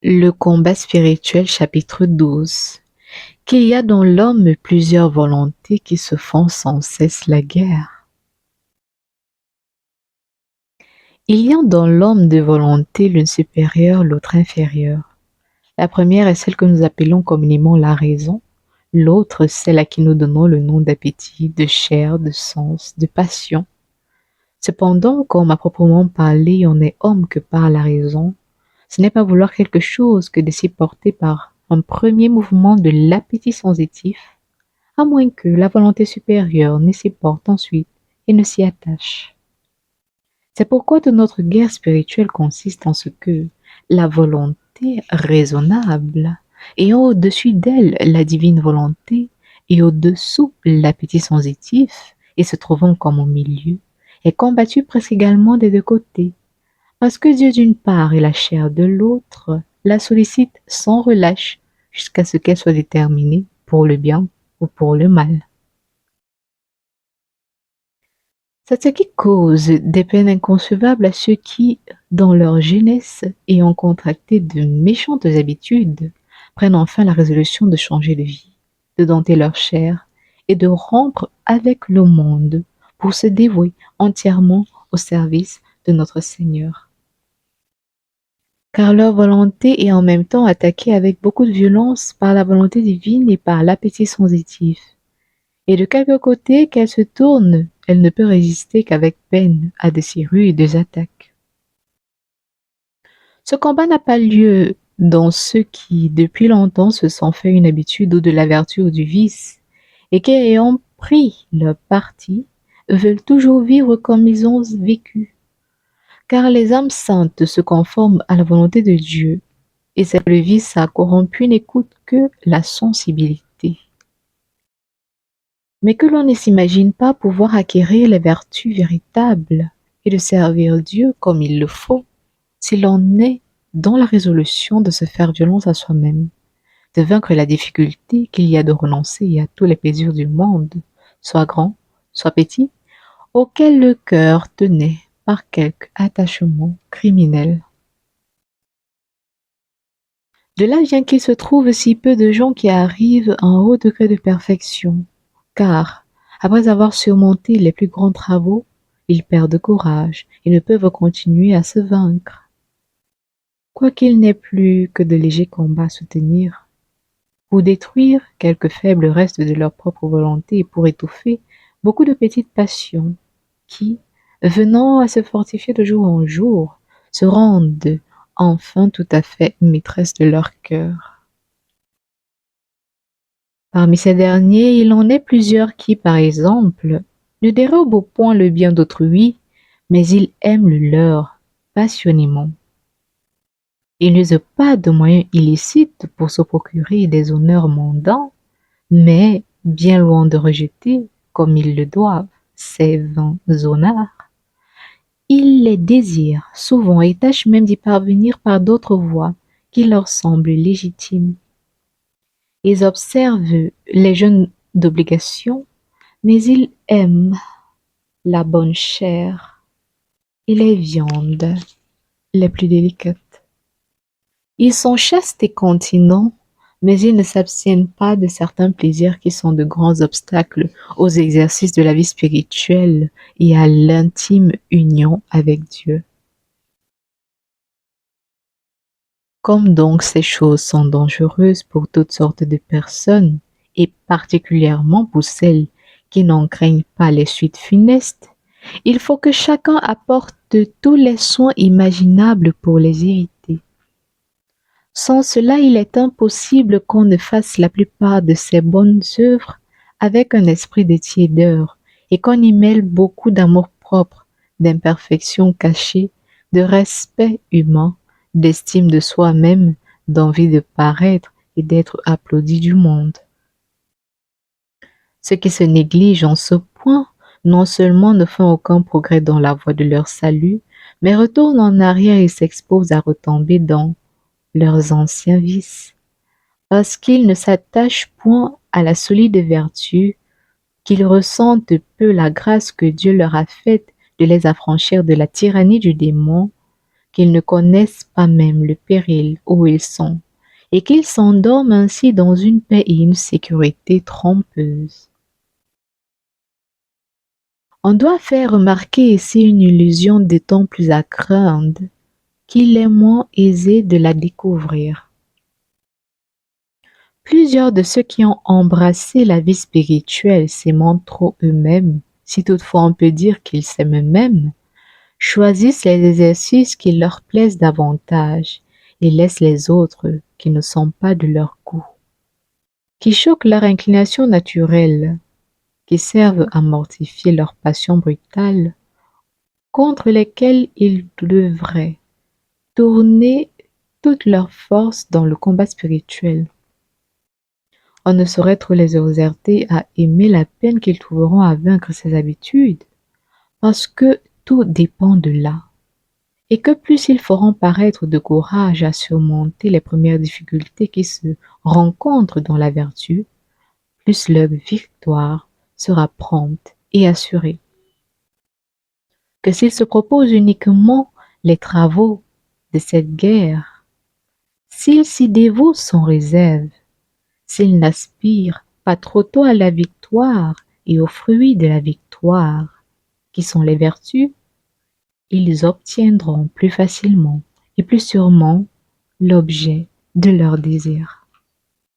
Le combat spirituel chapitre 12. Qu'il y a dans l'homme plusieurs volontés qui se font sans cesse la guerre. Il y a dans l'homme deux volontés, l'une supérieure, l'autre inférieure. La première est celle que nous appelons communément la raison, l'autre celle à qui nous donnons le nom d'appétit, de chair, de sens, de passion. Cependant, comme à proprement parler, on n'est homme que par la raison, ce n'est pas vouloir quelque chose que de s'y porter par un premier mouvement de l'appétit sensitif, à moins que la volonté supérieure ne s'y porte ensuite et ne s'y attache. C'est pourquoi toute notre guerre spirituelle consiste en ce que la volonté raisonnable, ayant au-dessus d'elle la divine volonté, et au-dessous l'appétit sensitif, et se trouvant comme au milieu, est combattue presque également des deux côtés, parce que Dieu d'une part et la chair de l'autre la sollicitent sans relâche jusqu'à ce qu'elle soit déterminée pour le bien ou pour le mal. C'est ce qui cause des peines inconcevables à ceux qui, dans leur jeunesse, ayant contracté de méchantes habitudes, prennent enfin la résolution de changer de vie, de dompter leur chair et de rompre avec le monde pour se dévouer entièrement au service de notre Seigneur. Car leur volonté est en même temps attaquée avec beaucoup de violence par la volonté divine et par l'appétit sensitif. Et de quelque côté qu'elle se tourne, elle ne peut résister qu'avec peine à de si rudes attaques. Ce combat n'a pas lieu dans ceux qui, depuis longtemps, se sont fait une habitude ou de la vertu ou du vice, et qui, ayant pris leur parti, veulent toujours vivre comme ils ont vécu. Car les âmes saintes se conforment à la volonté de Dieu, et c'est le vice a corrompu n'écoute que la sensibilité. Mais que l'on ne s'imagine pas pouvoir acquérir les vertus véritables et de servir Dieu comme il le faut, si l'on est dans la résolution de se faire violence à soi-même, de vaincre la difficulté qu'il y a de renoncer à tous les plaisirs du monde, soit grands, soit petits, auxquels le cœur tenait par quelque attachement criminel. De là vient qu'il se trouve si peu de gens qui arrivent à un haut degré de perfection, car, après avoir surmonté les plus grands travaux, ils perdent courage et ne peuvent continuer à se vaincre. Quoiqu'il n'ait plus que de légers combats à soutenir, pour détruire quelques faibles restes de leur propre volonté et pour étouffer beaucoup de petites passions qui, venant à se fortifier de jour en jour, se rendent enfin tout à fait maîtresses de leur cœur. Parmi ces derniers, il en est plusieurs qui, par exemple, ne dérobent point le bien d'autrui, mais ils aiment le leur passionnément. Ils n'usent pas de moyens illicites pour se procurer des honneurs mondains, mais, bien loin de rejeter, comme ils le doivent, ces vains honneurs, ils les désirent souvent et tâchent même d'y parvenir par d'autres voies qui leur semblent légitimes. Ils observent les jeûnes d'obligation, mais ils aiment la bonne chair et les viandes les plus délicates. Ils sont chastes et continents, mais ils ne s'abstiennent pas de certains plaisirs qui sont de grands obstacles aux exercices de la vie spirituelle et à l'intime union avec Dieu. Comme donc ces choses sont dangereuses pour toutes sortes de personnes, et particulièrement pour celles qui n'en craignent pas les suites funestes, il faut que chacun apporte tous les soins imaginables pour les éviter. Sans cela, il est impossible qu'on ne fasse la plupart de ces bonnes œuvres avec un esprit de tiédeur et qu'on y mêle beaucoup d'amour-propre, d'imperfection cachée, de respect humain, d'estime de soi-même, d'envie de paraître et d'être applaudi du monde. Ceux qui se négligent en ce point, non seulement ne font aucun progrès dans la voie de leur salut, mais retournent en arrière et s'exposent à retomber dans leurs anciens vices, parce qu'ils ne s'attachent point à la solide vertu, qu'ils ressentent peu la grâce que Dieu leur a faite de les affranchir de la tyrannie du démon, qu'ils ne connaissent pas même le péril où ils sont, et qu'ils s'endorment ainsi dans une paix et une sécurité trompeuses. On doit faire remarquer ici une illusion d'autant plus à craindre qu'il est moins aisé de la découvrir. Plusieurs de ceux qui ont embrassé la vie spirituelle s'aimant trop eux-mêmes, si toutefois on peut dire qu'ils s'aiment eux-mêmes, choisissent les exercices qui leur plaisent davantage et laissent les autres qui ne sont pas de leur goût, qui choquent leur inclination naturelle, qui servent à mortifier leurs passions brutales, contre lesquelles ils devraient tourner toute leur force dans le combat spirituel. On ne saurait trop les exhorter à aimer la peine qu'ils trouveront à vaincre ces habitudes, parce que tout dépend de là, et que plus ils feront paraître de courage à surmonter les premières difficultés qui se rencontrent dans la vertu, plus leur victoire sera prompte et assurée. Que s'ils se proposent uniquement les travaux de cette guerre, s'ils s'y dévouent sans réserve, s'ils n'aspirent pas trop tôt à la victoire et aux fruits de la victoire, qui sont les vertus, ils obtiendront plus facilement et plus sûrement l'objet de leur désir.